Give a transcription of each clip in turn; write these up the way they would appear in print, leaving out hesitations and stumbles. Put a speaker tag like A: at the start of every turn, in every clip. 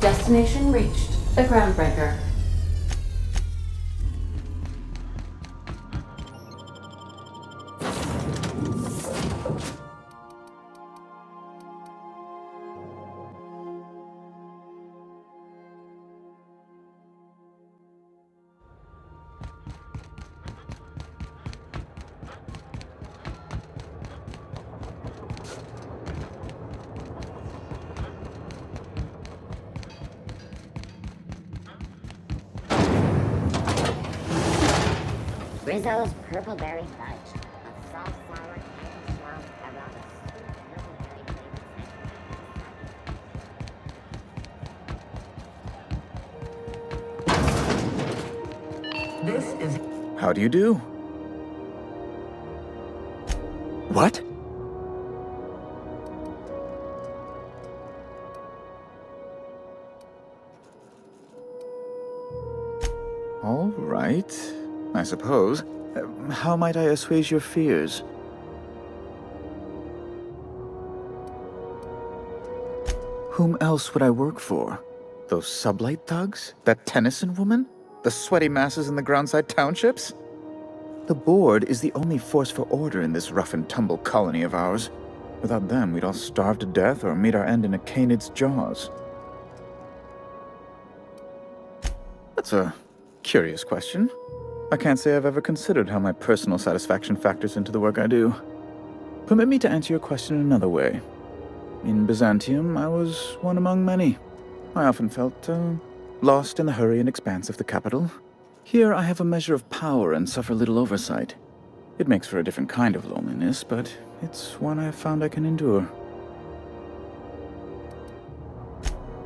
A: Destination reached. The Groundbreaker.
B: Rizzo's Purple Berry Fudge. A soft, sour, candy swamp around a sweet, milky berry
C: This is...
D: How do you do? What? All right, I suppose. How might I assuage your fears? Whom else would I work for? Those sublight thugs? That Tennyson woman? The sweaty masses in the groundside townships? The board is the only force for order in this rough-and-tumble colony of ours. Without them, we'd all starve to death or meet our end in a canid's jaws. That's a curious question. I can't say I've ever considered how my personal satisfaction factors into the work I do. Permit me to answer your question in another way. In Byzantium, I was one among many. I often felt lost in the hurry and expanse of the capital. Here I have a measure of power and suffer little oversight. It makes for a different kind of loneliness, but it's one I've found I can endure.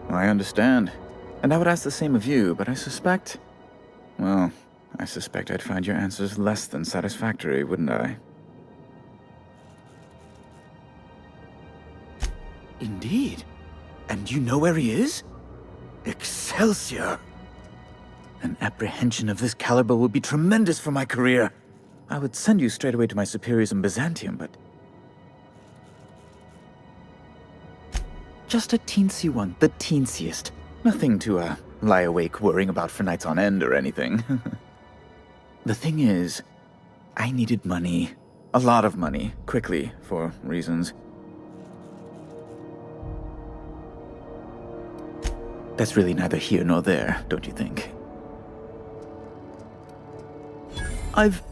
D: I understand. And I would ask the same of you, but I suspect I'd find your answers less than satisfactory, wouldn't I? Indeed. And you know where he is? Excelsior! An apprehension of this caliber would be tremendous for my career. I would send you straight away to my superiors in Byzantium, but... just a teensy one, the teensiest. Nothing to, lie awake worrying about for nights on end or anything. The thing is, I needed money. A lot of money, quickly, for reasons. That's really neither here nor there, don't you think? I've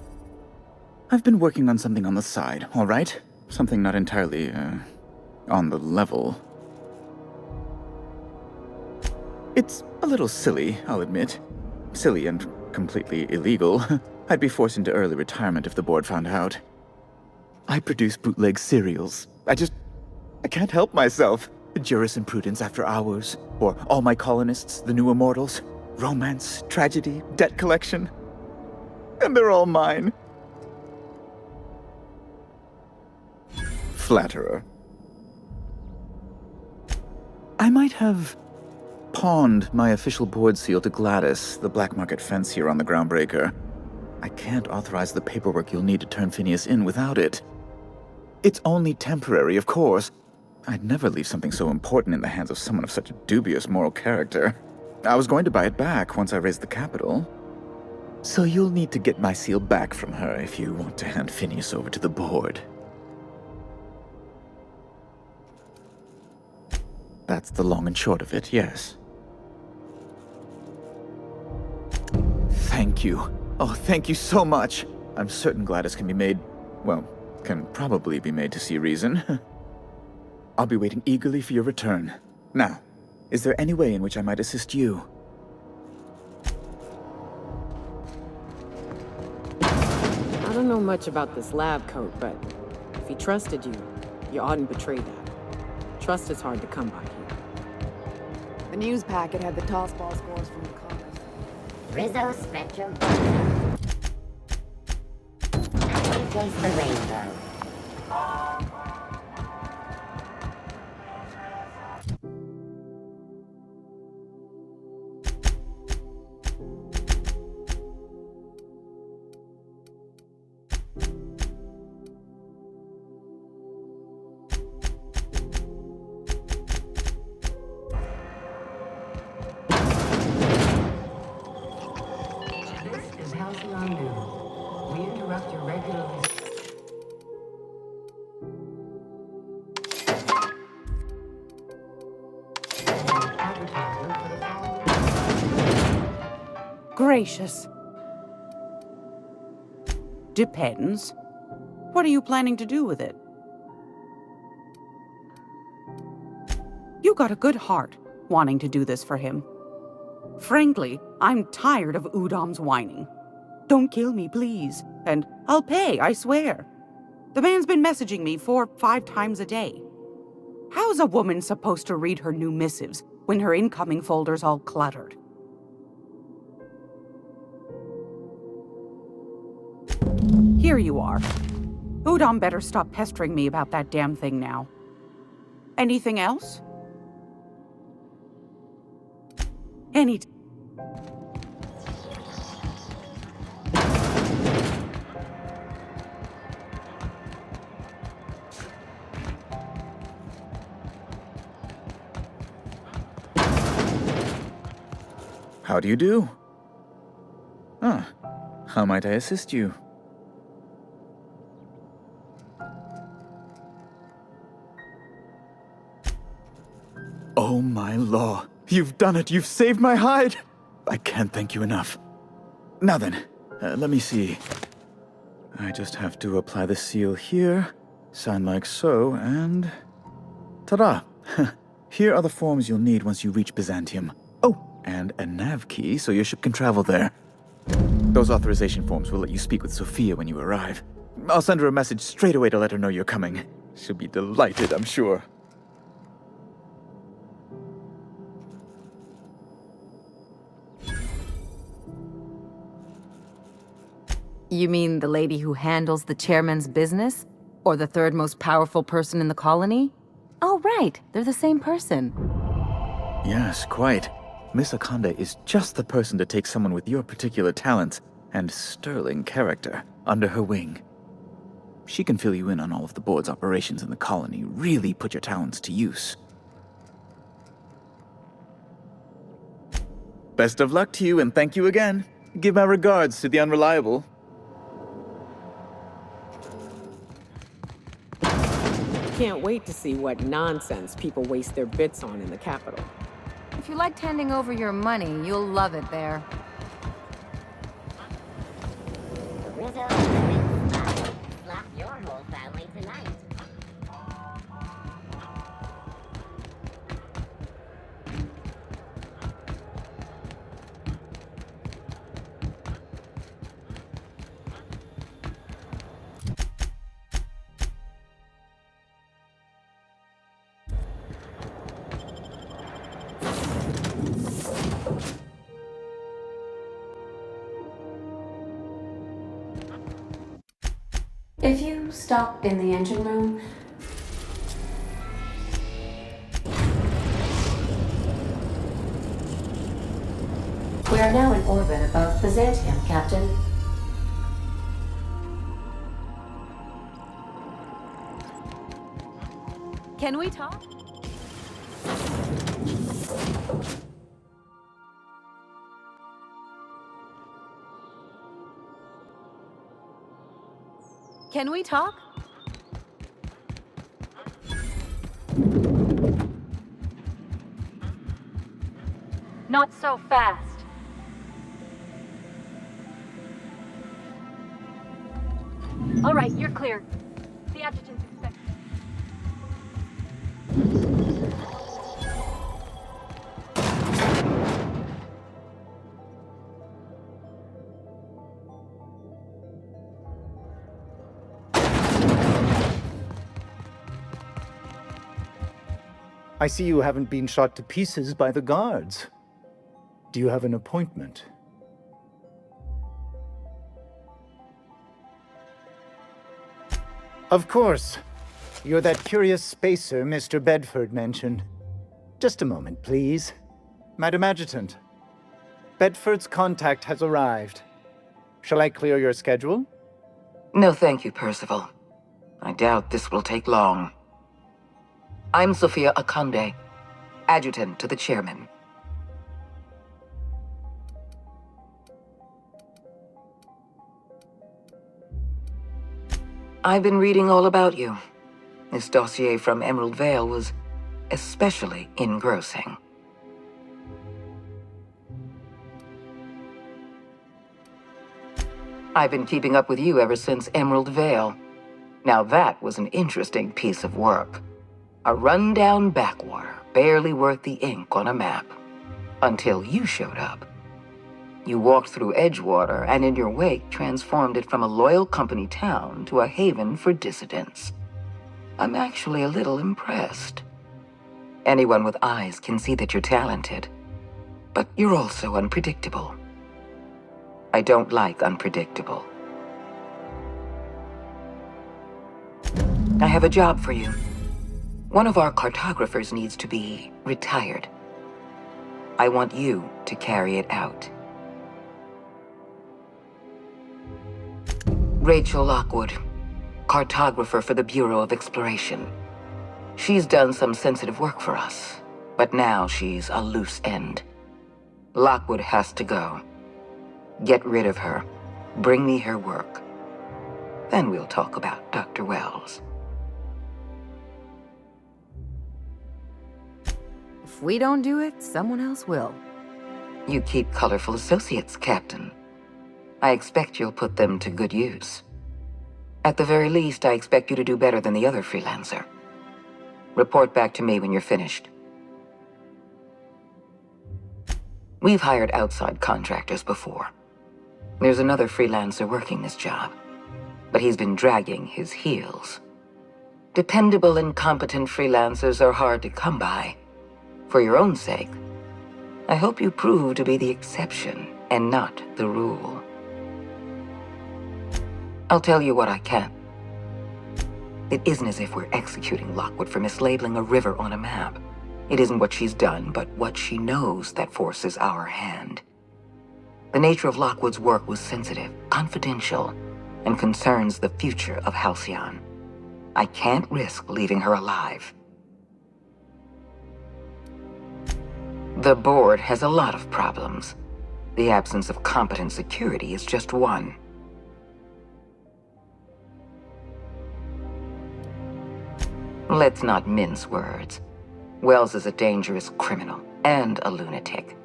D: been working on something on the side, all right? Something not entirely, on the level. It's a little silly, I'll admit. Silly and completely illegal. I'd be forced into early retirement if the board found out. I produce bootleg serials. I can't help myself. Jurisprudence after hours, or All My Colonists, The New Immortals, romance, tragedy, debt collection. And they're all mine. Flatterer. I might have pawned my official board seal to Gladys, the black market fence here on the Groundbreaker. I can't authorize the paperwork you'll need to turn Phineas in without it. It's only temporary, of course. I'd never leave something so important in the hands of someone of such a dubious moral character. I was going to buy it back once I raised the capital. So you'll need to get my seal back from her if you want to hand Phineas over to the board. That's the long and short of it, yes. Thank you. Oh, thank you so much. I'm certain Gladys can probably be made to see reason. I'll be waiting eagerly for your return. Now, is there any way in which I might assist you?
E: I don't know much about this lab coat, but if he trusted you, you oughtn't betray that. Trust is hard to come by here.
F: The news packet had the tossball scores from the cars.
B: Rizzo Spectrum. Face the rainbow.
C: gracious. Depends. What are you planning to do with it? You got a good heart, wanting to do this for him. Frankly, I'm tired of Udom's whining. Don't kill me, please. And I'll pay, I swear. The man's been messaging me 4 or 5 times a day. How's a woman supposed to read her new missives when her incoming folder's all cluttered? Here you are. Udom better stop pestering me about that damn thing now. Anything else?
D: How do you do? Ah, how might I assist you? Oh my law! You've done it! You've saved my hide! I can't thank you enough. Now then, let me see. I just have to apply the seal here, sign like so, and... ta-da! Here are the forms you'll need once you reach Byzantium. Oh, and a nav key so your ship can travel there. Those authorization forms will let you speak with Sophia when you arrive. I'll send her a message straight away to let her know you're coming. She'll be delighted, I'm sure.
G: You mean the lady who handles the chairman's business? Or the third most powerful person in the colony? Oh, right. They're the same person.
D: Yes, quite. Miss Akande is just the person to take someone with your particular talents and sterling character under her wing. She can fill you in on all of the board's operations in the colony, really put your talents to use. Best of luck to you, and thank you again. Give my regards to the Unreliable.
E: Can't wait to see what nonsense people waste their bits on in the capital.
G: If you liked handing over your money, you'll love it there.
B: Rizzo, slap your whole family tonight.
A: If you stop in the engine room, we are now in orbit above Byzantium, Captain.
G: Can we talk? Can we talk? Not so fast. All right, you're clear. The adjutant's expected.
H: I see you haven't been shot to pieces by the guards. Do you have an appointment? Of course. You're that curious spacer Mr. Bedford mentioned. Just a moment, please. Madam Adjutant, Bedford's contact has arrived. Shall I clear your schedule?
I: No, thank you, Percival. I doubt this will take long. I'm Sophia Akande, adjutant to the chairman. I've been reading all about you. This dossier from Emerald Vale was especially engrossing. I've been keeping up with you ever since Emerald Vale. Now that was an interesting piece of work. A rundown backwater, barely worth the ink on a map. Until you showed up. You walked through Edgewater and in your wake transformed it from a loyal company town to a haven for dissidents. I'm actually a little impressed. Anyone with eyes can see that you're talented. But you're also unpredictable. I don't like unpredictable. I have a job for you. One of our cartographers needs to be retired. I want you to carry it out. Rachel Lockwood, cartographer for the Bureau of Exploration. She's done some sensitive work for us, but now she's a loose end. Lockwood has to go. Get rid of her. Bring me her work. Then we'll talk about Dr. Wells.
G: If we don't do it, someone else will.
I: You keep colorful associates, Captain. I expect you'll put them to good use. At the very least, I expect you to do better than the other freelancer. Report back to me when you're finished. We've hired outside contractors before. There's another freelancer working this job, but he's been dragging his heels. Dependable and competent freelancers are hard to come by. For your own sake, I hope you prove to be the exception and not the rule. I'll tell you what I can. It isn't as if we're executing Lockwood for mislabeling a river on a map. It isn't what she's done, but what she knows that forces our hand. The nature of Lockwood's work was sensitive, confidential, and concerns the future of Halcyon. I can't risk leaving her alive. The board has a lot of problems. The absence of competent security is just one. Let's not mince words. Wells is a dangerous criminal and a lunatic.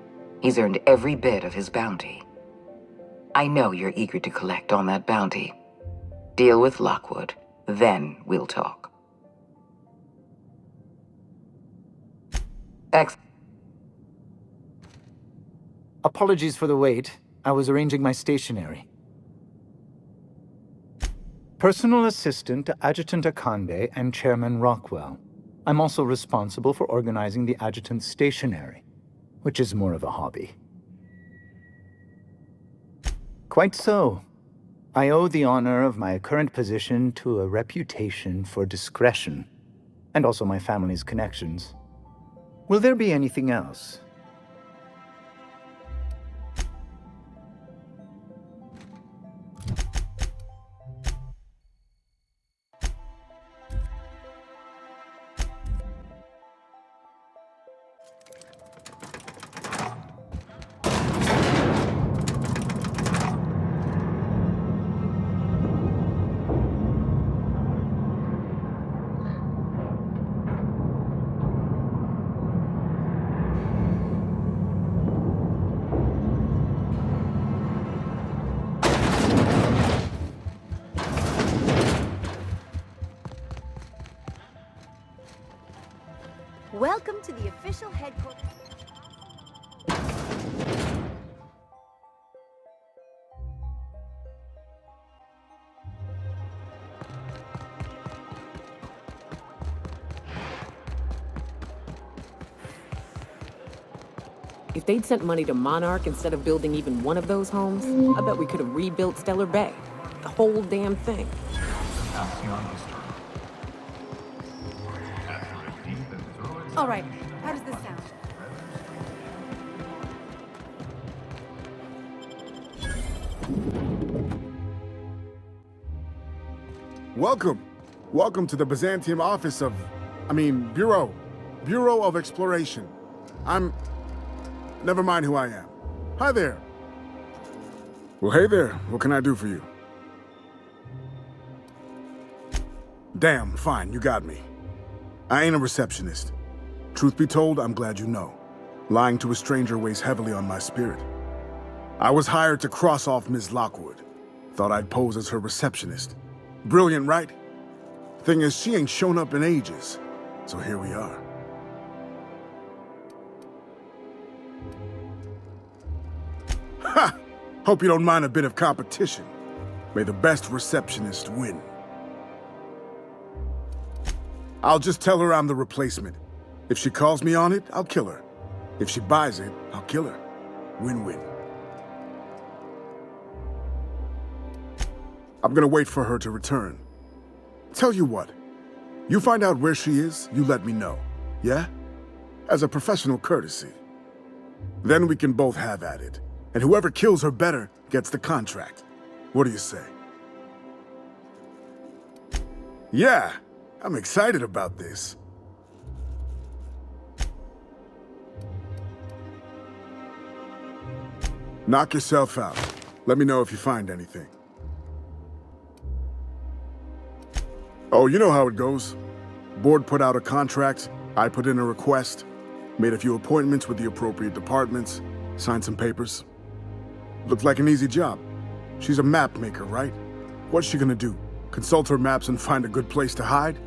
I: He's earned every bit of his bounty. I know you're eager to collect on that bounty. Deal with Lockwood, then we'll talk.
H: Apologies for the wait. I was arranging my stationery. Personal assistant to Adjutant Akande and Chairman Rockwell. I'm also responsible for organizing the adjutant's stationery, which is more of a hobby. Quite so. I owe the honor of my current position to a reputation for discretion, and also my family's connections. Will there be anything else?
J: Welcome to the official headquarters.
E: If they'd sent money to Monarch instead of building even one of those homes, I bet we could have rebuilt Stellar Bay. The whole damn thing.
J: All right, how does this sound?
K: Welcome. Welcome to the Byzantium office of... Bureau. Bureau of Exploration. Never mind who I am. Hi there. Well, hey there. What can I do for you? Damn, fine, you got me. I ain't a receptionist. Truth be told, I'm glad you know. Lying to a stranger weighs heavily on my spirit. I was hired to cross off Ms. Lockwood. Thought I'd pose as her receptionist. Brilliant, right? Thing is, she ain't shown up in ages. So here we are. Ha! Hope you don't mind a bit of competition. May the best receptionist win. I'll just tell her I'm the replacement. If she calls me on it, I'll kill her. If she buys it, I'll kill her. Win-win. I'm gonna wait for her to return. Tell you what, you find out where she is, you let me know, yeah? As a professional courtesy. Then we can both have at it, and whoever kills her better gets the contract. What do you say? Yeah, I'm excited about this. Knock yourself out. Let me know if you find anything. Oh, you know how it goes. Board put out a contract, I put in a request, made a few appointments with the appropriate departments, signed some papers. Looked like an easy job. She's a map maker, right? What's she gonna do? Consult her maps and find a good place to hide?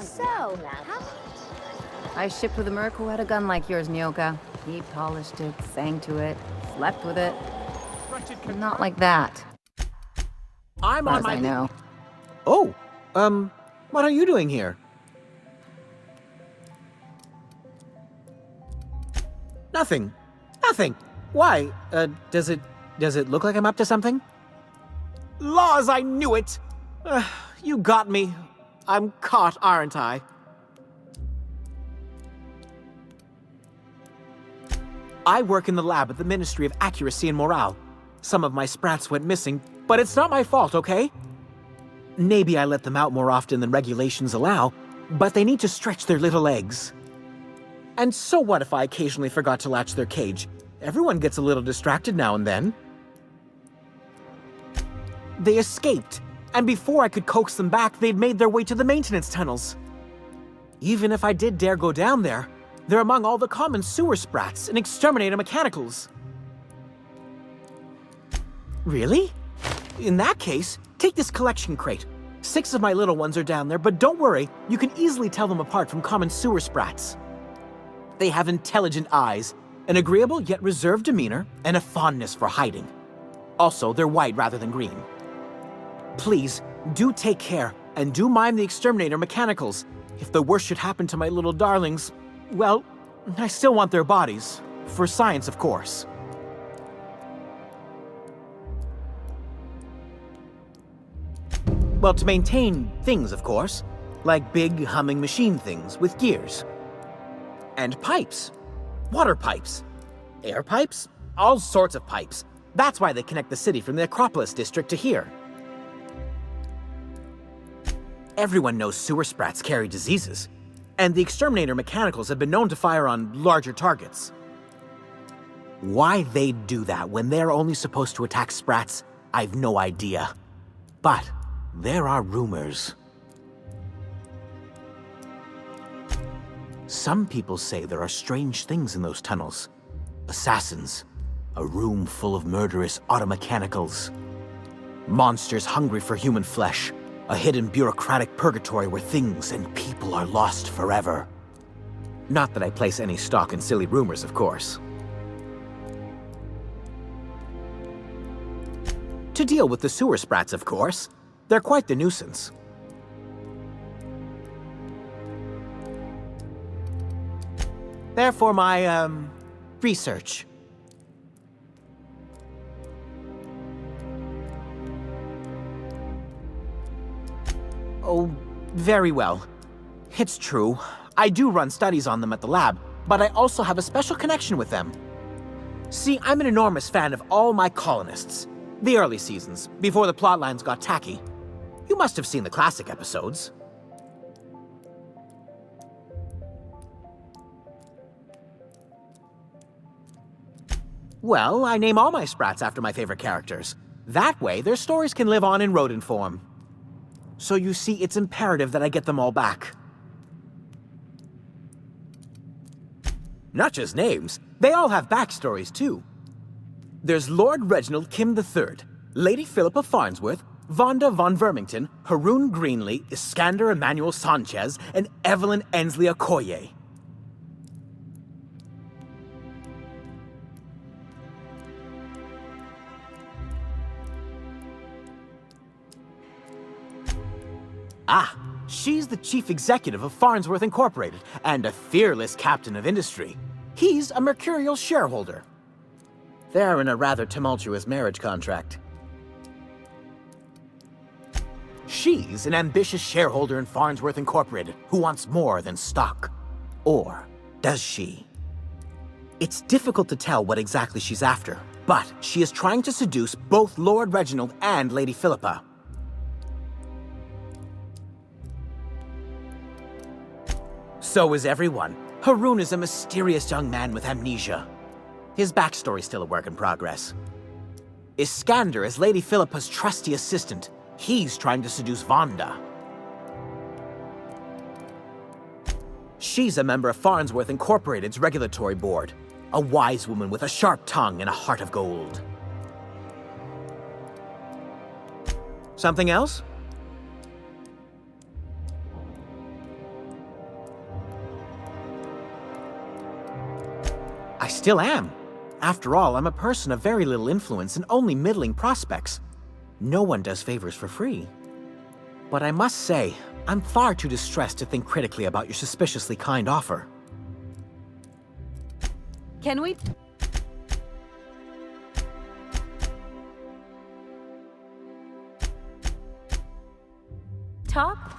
B: So, how...
G: I shipped with a merc who had a gun like yours, Nyoka. He polished it, sang to it, slept with it. Not like that.
L: I'm on my...
G: I know.
L: Oh, what are you doing here? Nothing. Nothing. Why? Does it look like I'm up to something? Laws, I knew it! You got me. I'm caught, aren't I? I work in the lab at the Ministry of Accuracy and Morale. Some of my sprats went missing, but it's not my fault, okay? Maybe I let them out more often than regulations allow, but they need to stretch their little legs. And so what if I occasionally forgot to latch their cage? Everyone gets a little distracted now and then. They escaped, and before I could coax them back, they'd made their way to the maintenance tunnels. Even if I did dare go down there, they're among all the common sewer sprats and exterminator mechanicals. Really? In that case, take this collection crate. 6 of my little ones are down there, but don't worry, you can easily tell them apart from common sewer sprats. They have intelligent eyes, an agreeable yet reserved demeanor, and a fondness for hiding. Also, they're white rather than green. Please, do take care, and do mind the exterminator mechanicals. If the worst should happen to my little darlings, well, I still want their bodies. For science, of course. Well, to maintain things, of course. Like big, humming machine things with gears. And pipes. Water pipes. Air pipes? all sorts of pipes. That's why they connect the city from the Acropolis district to here. Everyone knows sewer sprats carry diseases, and the exterminator mechanicals have been known to fire on larger targets. Why they'd do that when they're only supposed to attack sprats, I've no idea. But there are rumors. Some people say there are strange things in those tunnels. Assassins, a room full of murderous automechanicals, monsters hungry for human flesh, a hidden bureaucratic purgatory where things and people are lost forever. Not that I place any stock in silly rumors, of course. To deal with the sewer sprats, of course. They're quite the nuisance. Therefore, my, research. Oh, very well. It's true. I do run studies on them at the lab, but I also have a special connection with them. See, I'm an enormous fan of all my colonists. The early seasons, before the plotlines got tacky. You must have seen the classic episodes. Well, I name all my sprats after my favorite characters. That way, their stories can live on in rodent form. So you see, it's imperative that I get them all back. Not just names, they all have backstories too. There's Lord Reginald Kim III, Lady Philippa Farnsworth, Vonda von Vermington, Haroon Greenlee, Iskander Emmanuel Sanchez, and Evelyn Ensley Okoye. Ah, she's the chief executive of Farnsworth Incorporated and a fearless captain of industry. He's a mercurial shareholder. They're in a rather tumultuous marriage contract. She's an ambitious shareholder in Farnsworth Incorporated who wants more than stock. Or does she? It's difficult to tell what exactly she's after, but she is trying to seduce both Lord Reginald and Lady Philippa. So is everyone. Haroon is a mysterious young man with amnesia. His backstory's still a work in progress. Iskander is Lady Philippa's trusty assistant. He's trying to seduce Vonda. She's a member of Farnsworth Incorporated's regulatory board. A wise woman with a sharp tongue and a heart of gold. Something else? I still am. After all, I'm a person of very little influence and only middling prospects. No one does favors for free. But I must say, I'm far too distressed to think critically about your suspiciously kind offer.
J: Can we... talk?